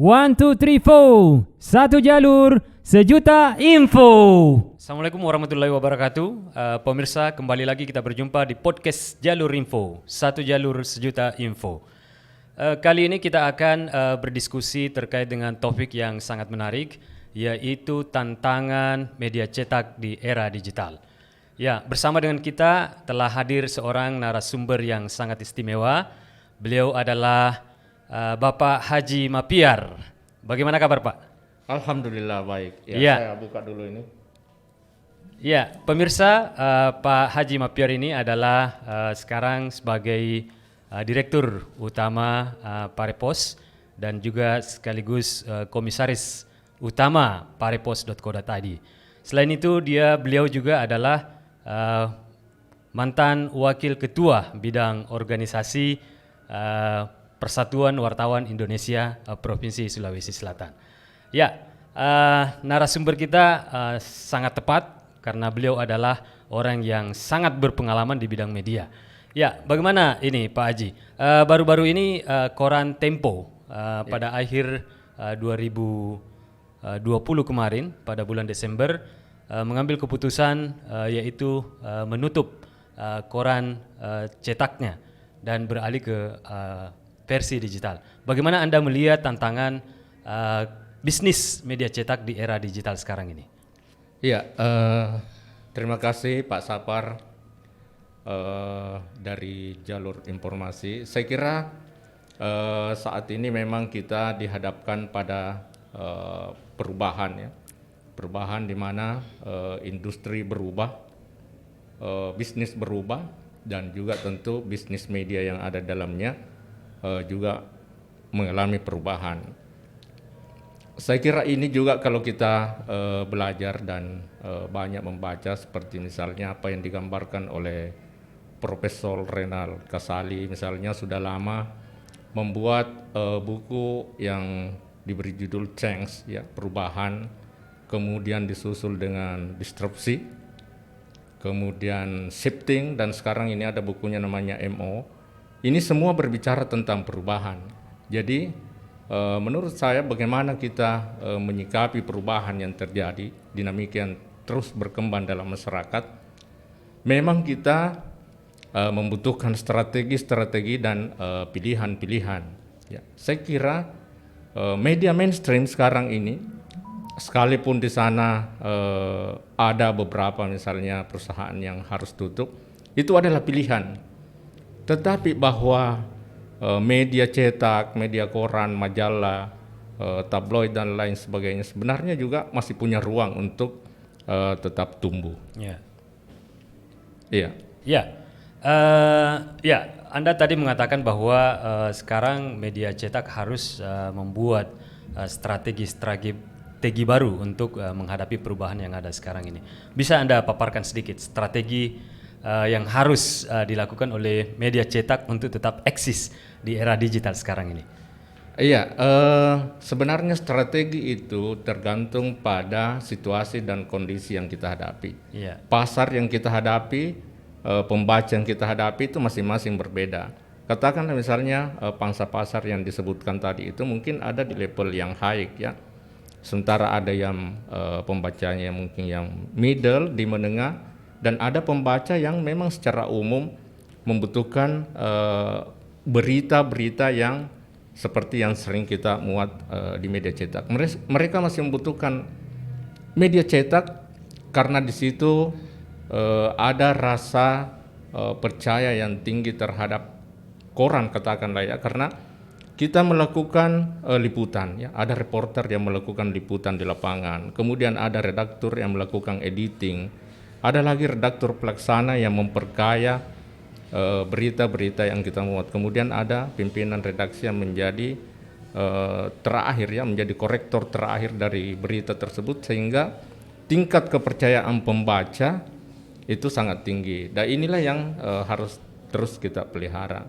One, two, three, four. Satu jalur, sejuta info. Assalamualaikum warahmatullahi wabarakatuh. Pemirsa, kembali lagi kita berjumpa di podcast Jalur Info. Satu jalur, sejuta info. Kali ini kita akan berdiskusi terkait dengan topik yang sangat menarik, yaitu tantangan media cetak di era digital. Ya, bersama dengan kita telah hadir seorang narasumber yang sangat istimewa. Beliau adalah Bapak Haji Mapiar. Bagaimana kabar, Pak? Alhamdulillah baik. Ya. Saya buka dulu ini. Ya, pemirsa, Pak Haji Mapiar ini adalah sekarang sebagai Direktur Utama Parepos dan juga sekaligus Komisaris Utama parepos.co.id. Selain itu, beliau juga adalah mantan Wakil Ketua Bidang Organisasi Persatuan Wartawan Indonesia Provinsi Sulawesi Selatan. Ya, narasumber kita sangat tepat karena beliau adalah orang yang sangat berpengalaman di bidang media. Ya, bagaimana ini Pak Haji? Baru-baru ini koran Tempo pada akhir 2020 kemarin pada bulan Desember mengambil keputusan yaitu menutup koran cetaknya dan beralih ke versi digital. Bagaimana Anda melihat tantangan bisnis media cetak di era digital sekarang ini? Iya, terima kasih Pak Sapar dari Jalur Informasi. Saya kira saat ini memang kita dihadapkan pada perubahan ya. Perubahan di mana industri berubah, bisnis berubah, dan juga tentu bisnis media yang ada dalamnya juga mengalami perubahan. Saya kira ini juga kalau kita belajar dan banyak membaca seperti misalnya apa yang digambarkan oleh Profesor Renal Kasali misalnya sudah lama membuat buku yang diberi judul Change ya, perubahan, kemudian disusul dengan disrupsi, kemudian shifting, dan sekarang ini ada bukunya namanya MO. Ini semua berbicara tentang perubahan. Jadi menurut saya bagaimana kita menyikapi perubahan yang terjadi, dinamika yang terus berkembang dalam masyarakat, memang kita membutuhkan strategi-strategi dan pilihan-pilihan. Ya, saya kira media mainstream sekarang ini, sekalipun di sana ada beberapa misalnya perusahaan yang harus tutup, itu adalah pilihan. Tetapi bahwa media cetak, media koran, majalah, tabloid dan lain sebagainya sebenarnya juga masih punya ruang untuk tetap tumbuh. Ya. Iya. Ya. Ya, Anda tadi mengatakan bahwa sekarang media cetak harus membuat strategi baru untuk menghadapi perubahan yang ada sekarang ini. Bisa Anda paparkan sedikit strategi yang harus dilakukan oleh media cetak untuk tetap eksis di era digital sekarang ini? Iya, sebenarnya strategi itu tergantung pada situasi dan kondisi yang kita hadapi. Iya. Pasar yang kita hadapi, pembaca yang kita hadapi itu masing-masing berbeda. Katakanlah misalnya pangsa pasar yang disebutkan tadi itu mungkin ada di level yang high ya. Sementara ada yang pembacanya mungkin yang middle, di menengah, dan ada pembaca yang memang secara umum membutuhkan berita-berita yang seperti yang sering kita muat di media cetak. Mereka masih membutuhkan media cetak karena di situ ada rasa percaya yang tinggi terhadap koran, katakanlah ya, karena kita melakukan liputan ya, ada reporter yang melakukan liputan di lapangan, kemudian ada redaktur yang melakukan editing, ada lagi redaktur pelaksana yang memperkaya berita-berita yang kita muat, kemudian ada pimpinan redaksi yang menjadi terakhir ya, menjadi korektor terakhir dari berita tersebut, sehingga tingkat kepercayaan pembaca itu sangat tinggi, dan inilah yang harus terus kita pelihara.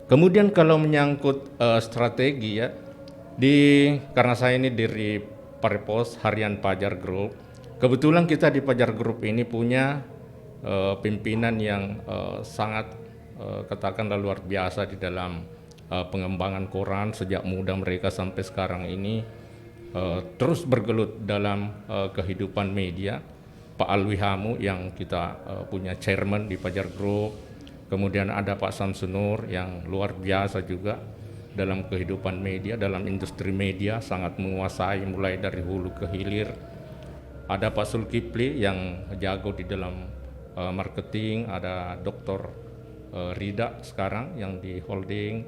Kemudian kalau menyangkut strategi ya, karena saya ini dari Parepos Harian Pajar Group, kebetulan kita di Pajar Group ini punya pimpinan yang sangat katakanlah luar biasa di dalam pengembangan koran sejak muda mereka sampai sekarang ini terus bergelut dalam kehidupan media. Pak Alwi Hamu yang kita punya chairman di Fajar Group, kemudian ada Pak Samsunur yang luar biasa juga dalam kehidupan media, dalam industri media sangat menguasai mulai dari hulu ke hilir. Ada Pak Zulkifli yang jago di dalam marketing, ada Dr. Rida sekarang yang di holding,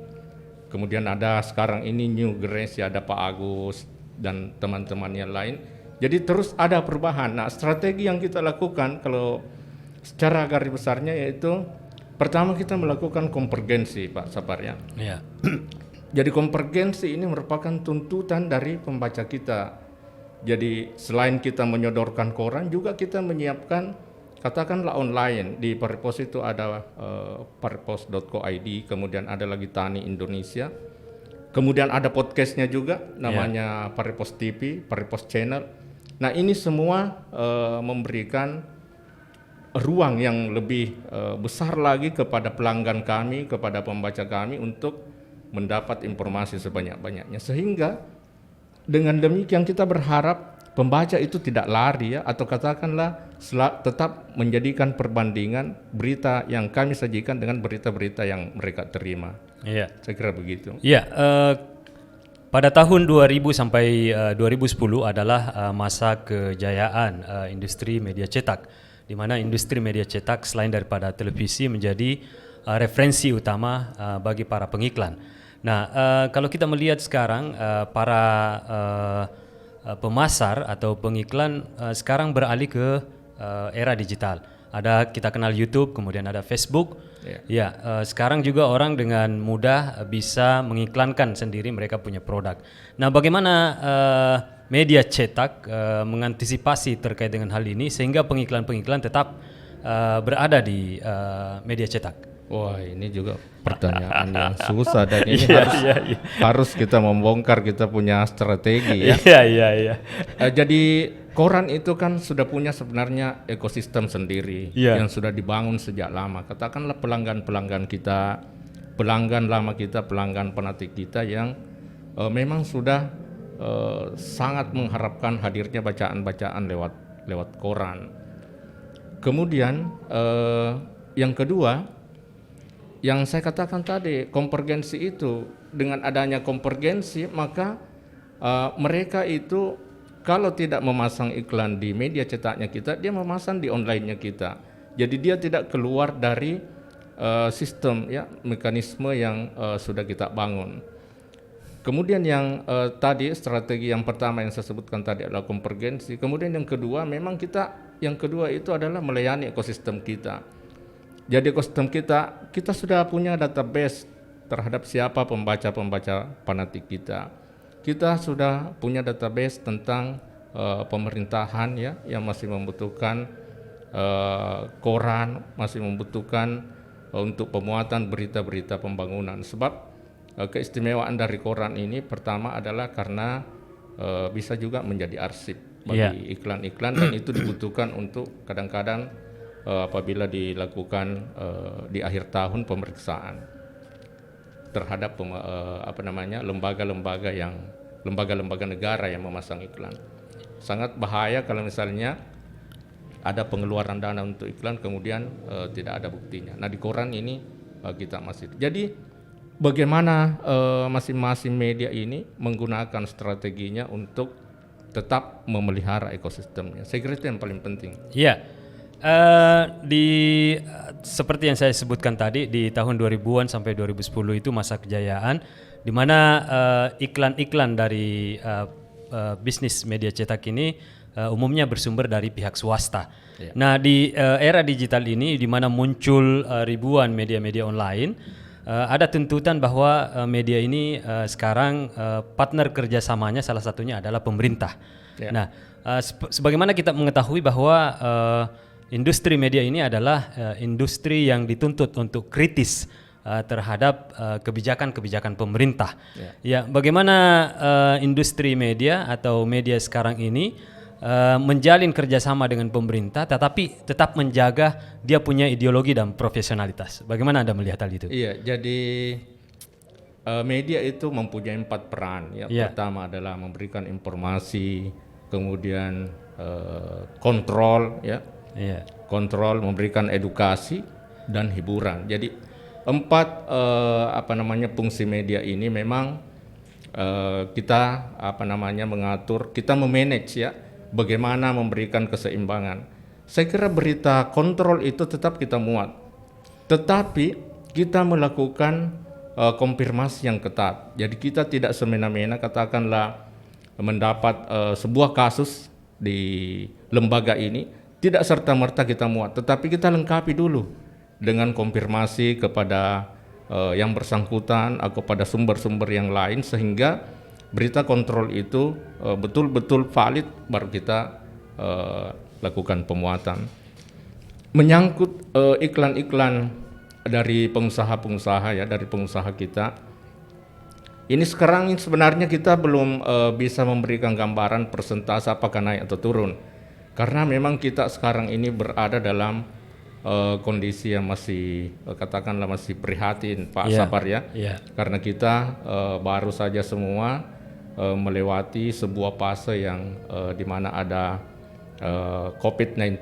kemudian ada sekarang ini New Grace, ada Pak Agus dan teman-temannya lain. Jadi terus ada perubahan. Nah, strategi yang kita lakukan kalau secara garis besarnya yaitu pertama kita melakukan konvergensi, Pak Sapar ya. Ya. Jadi konvergensi ini merupakan tuntutan dari pembaca kita. Jadi selain kita menyodorkan koran, juga kita menyiapkan katakanlah online. Di Paripos itu ada paripos.co.id, kemudian ada lagi Tani Indonesia, kemudian ada podcastnya juga namanya Paripos TV, Paripos Channel. Nah ini semua memberikan ruang yang lebih besar lagi kepada pelanggan kami, kepada pembaca kami untuk mendapat informasi sebanyak-banyaknya, sehingga dengan demikian kita berharap pembaca itu tidak lari ya, atau katakanlah tetap menjadikan perbandingan berita yang kami sajikan dengan berita-berita yang mereka terima. Iya. Saya kira begitu. Iya, pada tahun 2000 sampai 2010 adalah masa kejayaan industri media cetak, di mana industri media cetak selain daripada televisi menjadi referensi utama bagi para pengiklan. Nah, kalau kita melihat sekarang para pemasar atau pengiklan sekarang beralih ke era digital. Ada kita kenal YouTube, kemudian ada Facebook. Ya, sekarang juga orang dengan mudah bisa mengiklankan sendiri mereka punya produk. Nah, bagaimana media cetak mengantisipasi terkait dengan hal ini sehingga pengiklan-pengiklan tetap berada di media cetak? Wah, ini juga pertanyaan yang susah dan ini harus kita membongkar kita punya strategi ya. Iya. Jadi koran itu kan sudah punya sebenarnya ekosistem sendiri yang sudah dibangun sejak lama. Katakanlah pelanggan-pelanggan kita, pelanggan lama kita, pelanggan penatik kita yang memang sudah sangat mengharapkan hadirnya bacaan-bacaan lewat koran. Kemudian yang kedua, yang saya katakan tadi, konvergensi itu, dengan adanya konvergensi maka mereka itu kalau tidak memasang iklan di media cetaknya kita, dia memasang di online-nya kita. Jadi dia tidak keluar dari sistem ya, mekanisme yang sudah kita bangun. Kemudian yang tadi strategi yang pertama yang saya sebutkan tadi adalah konvergensi. Kemudian yang kedua, memang yang kedua itu adalah melayani ekosistem kita. Jadi ekosistem kita sudah punya database terhadap siapa pembaca-pembaca fanatik kita. Kita sudah punya database tentang pemerintahan ya, yang masih membutuhkan koran, masih membutuhkan untuk pemuatan berita-berita pembangunan. Sebab keistimewaan dari koran ini pertama adalah karena bisa juga menjadi arsip bagi iklan-iklan dan itu dibutuhkan untuk kadang-kadang apabila dilakukan di akhir tahun pemeriksaan terhadap lembaga-lembaga negara yang memasang iklan. Sangat bahaya kalau misalnya ada pengeluaran dana untuk iklan kemudian tidak ada buktinya. Nah di koran ini kita masih. Jadi bagaimana masing-masing media ini menggunakan strateginya untuk tetap memelihara ekosistemnya. Saya kira itu yang paling penting. Iya. Seperti yang saya sebutkan tadi, di tahun 2000-an sampai 2010 itu masa kejayaan di mana iklan-iklan dari bisnis media cetak ini umumnya bersumber dari pihak swasta. Nah, di era digital ini di mana muncul ribuan media-media online, ada tuntutan bahwa media ini sekarang partner kerjasamanya salah satunya adalah pemerintah. Nah, sebagaimana kita mengetahui bahwa industri media ini adalah industri yang dituntut untuk kritis terhadap kebijakan-kebijakan pemerintah. Ya, bagaimana industri media atau media sekarang ini menjalin kerjasama dengan pemerintah, tetapi tetap menjaga dia punya ideologi dan profesionalitas. Bagaimana Anda melihat hal itu? Iya, jadi media itu mempunyai 4 peran. Ya. Ya. Pertama adalah memberikan informasi, kemudian kontrol, ya, Iya. kontrol, memberikan edukasi dan hiburan. Jadi 4 fungsi media ini memang kita mengatur, kita memanage ya, bagaimana memberikan keseimbangan. Saya kira berita kontrol itu tetap kita muat, tetapi kita melakukan konfirmasi yang ketat. Jadi kita tidak semena-mena, katakanlah mendapat sebuah kasus di lembaga ini, tidak serta-merta kita muat, tetapi kita lengkapi dulu dengan konfirmasi kepada yang bersangkutan atau pada sumber-sumber yang lain, sehingga berita kontrol itu betul-betul valid, baru kita lakukan pemuatan. Menyangkut iklan-iklan dari pengusaha-pengusaha ya, dari pengusaha kita, ini sekarang sebenarnya kita belum bisa memberikan gambaran persentase apakah naik atau turun, karena memang kita sekarang ini berada dalam kondisi yang masih katakanlah masih prihatin, Pak Sapar ya. Karena kita baru saja semua melewati sebuah fase yang di mana ada COVID-19,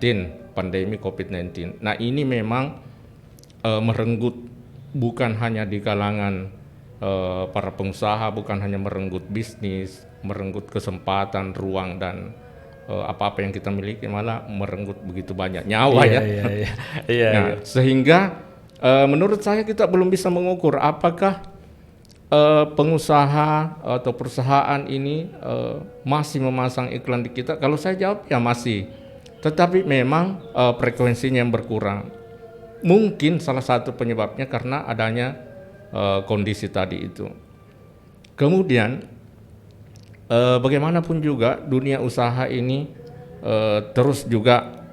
pandemi COVID-19. Nah, ini memang merenggut bukan hanya di kalangan para pengusaha, bukan hanya merenggut bisnis, merenggut kesempatan, ruang dan apa-apa yang kita miliki, malah merenggut begitu banyak nyawa ya. Sehingga menurut saya kita belum bisa mengukur apakah pengusaha atau perusahaan ini masih memasang iklan di kita. Kalau saya jawab ya masih, tetapi memang frekuensinya yang berkurang. Mungkin salah satu penyebabnya karena adanya kondisi tadi itu. Kemudian bagaimanapun juga dunia usaha ini terus juga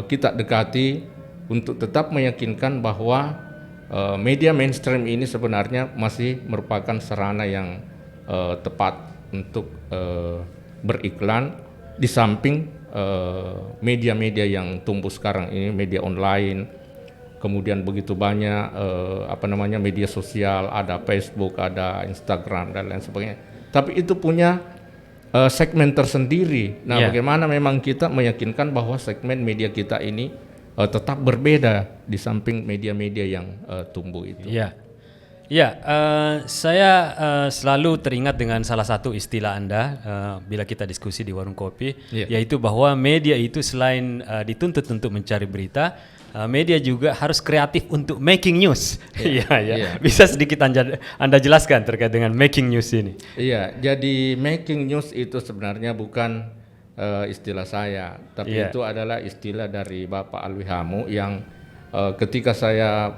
kita dekati untuk tetap meyakinkan bahwa media mainstream ini sebenarnya masih merupakan sarana yang tepat untuk beriklan, di samping media-media yang tumbuh sekarang ini, media online. Kemudian begitu banyak media sosial, ada Facebook, ada Instagram dan lain sebagainya. Tapi itu punya segmen tersendiri. Nah, bagaimana memang kita meyakinkan bahwa segmen media kita ini tetap berbeda di samping media-media yang tumbuh itu. Saya selalu teringat dengan salah satu istilah Anda bila kita diskusi di warung kopi, yaitu bahwa media itu selain dituntut untuk mencari berita, media juga harus kreatif untuk making news. Bisa sedikit Anda jelaskan terkait dengan making news ini? Iya, jadi making news itu sebenarnya bukan istilah saya, tapi itu adalah istilah dari Bapak Alwi Hamu yang ketika saya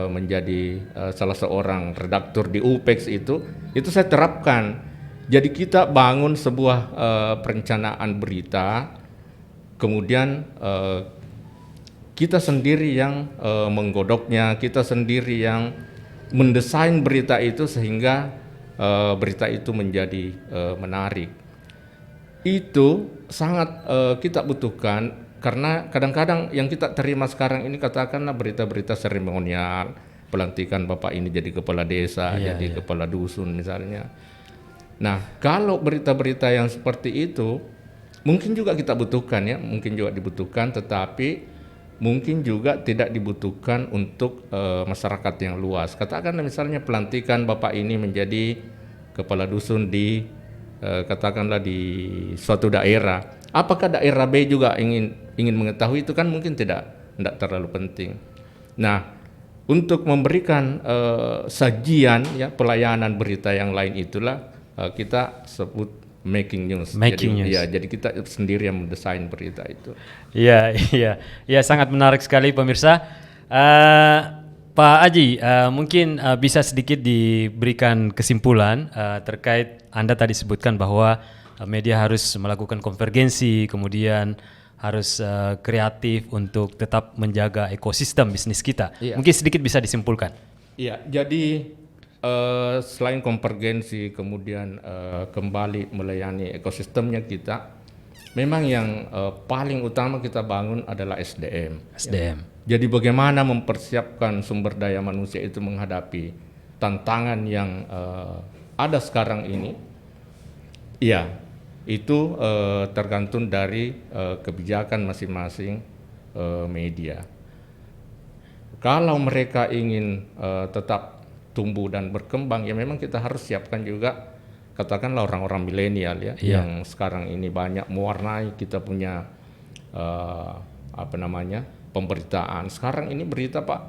menjadi salah seorang redaktur di UPEX itu saya terapkan. Jadi kita bangun sebuah perencanaan berita, kemudian kita sendiri yang menggodoknya, kita sendiri yang mendesain berita itu sehingga berita itu menjadi menarik. Itu sangat kita butuhkan, karena kadang-kadang yang kita terima sekarang ini katakanlah berita-berita seremonial, pelantikan Bapak ini jadi kepala desa, jadi kepala dusun misalnya. Nah, kalau berita-berita yang seperti itu mungkin juga kita butuhkan ya, mungkin juga dibutuhkan, tetapi mungkin juga tidak dibutuhkan untuk masyarakat yang luas. Katakanlah misalnya pelantikan Bapak ini menjadi kepala dusun di katakanlah di suatu daerah. Apakah daerah B juga ingin mengetahui itu, kan mungkin tidak terlalu penting. Nah, untuk memberikan sajian ya, pelayanan berita yang lain itulah kita sebut making news. Jadi kita sendiri yang mendesain berita itu. Iya, sangat menarik sekali pemirsa. Pak Aji, mungkin bisa sedikit diberikan kesimpulan terkait Anda tadi sebutkan bahwa media harus melakukan konvergensi, kemudian harus kreatif untuk tetap menjaga ekosistem bisnis kita. Mungkin sedikit bisa disimpulkan. Iya, jadi selain konvergensi, kemudian kembali melayani ekosistemnya kita, memang yang paling utama kita bangun adalah SDM. SDM. Jadi bagaimana mempersiapkan sumber daya manusia itu menghadapi tantangan yang ada sekarang ini, ya itu tergantung dari kebijakan masing-masing media. Kalau mereka ingin tetap tumbuh dan berkembang, ya memang kita harus siapkan juga, katakanlah orang-orang milenial ya, yang sekarang ini banyak mewarnai kita punya pemberitaan. Sekarang ini berita Pak,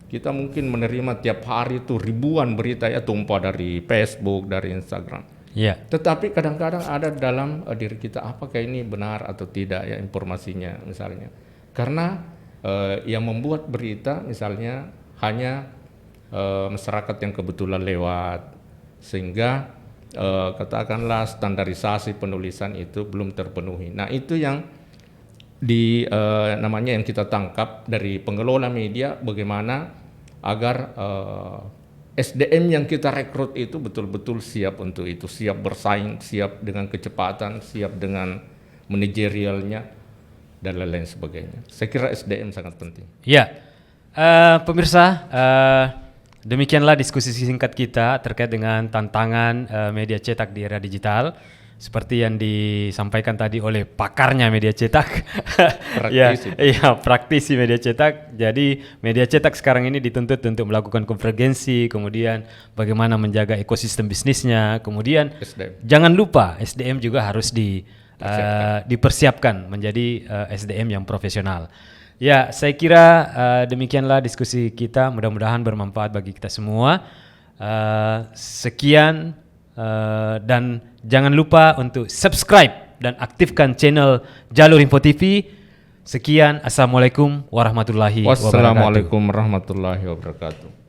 kita mungkin menerima tiap hari itu ribuan berita ya, tumpah dari Facebook, dari Instagram. Tetapi kadang-kadang ada dalam diri kita, apakah ini benar atau tidak ya informasinya misalnya. Karena yang membuat berita misalnya hanya masyarakat yang kebetulan lewat, sehingga katakanlah standarisasi penulisan itu belum terpenuhi. Nah itu yang namanya yang kita tangkap dari pengelola media, bagaimana agar SDM yang kita rekrut itu betul-betul siap untuk itu, siap bersaing, siap dengan kecepatan, siap dengan manajerialnya dan lain-lain sebagainya. Saya kira SDM sangat penting. Ya, pemirsa, demikianlah diskusi singkat kita terkait dengan tantangan media cetak di era digital. Seperti yang disampaikan tadi oleh pakarnya media cetak. Praktisi media cetak. Jadi media cetak sekarang ini dituntut untuk melakukan konvergensi, kemudian bagaimana menjaga ekosistem bisnisnya, kemudian jangan lupa SDM juga harus dipersiapkan menjadi SDM yang profesional. Ya, saya kira demikianlah diskusi kita, mudah-mudahan bermanfaat bagi kita semua. Sekian, dan jangan lupa untuk subscribe dan aktifkan channel Jalur Info TV. Sekian, Assalamualaikum warahmatullahi wabarakatuh. Wassalamualaikum warahmatullahi wabarakatuh.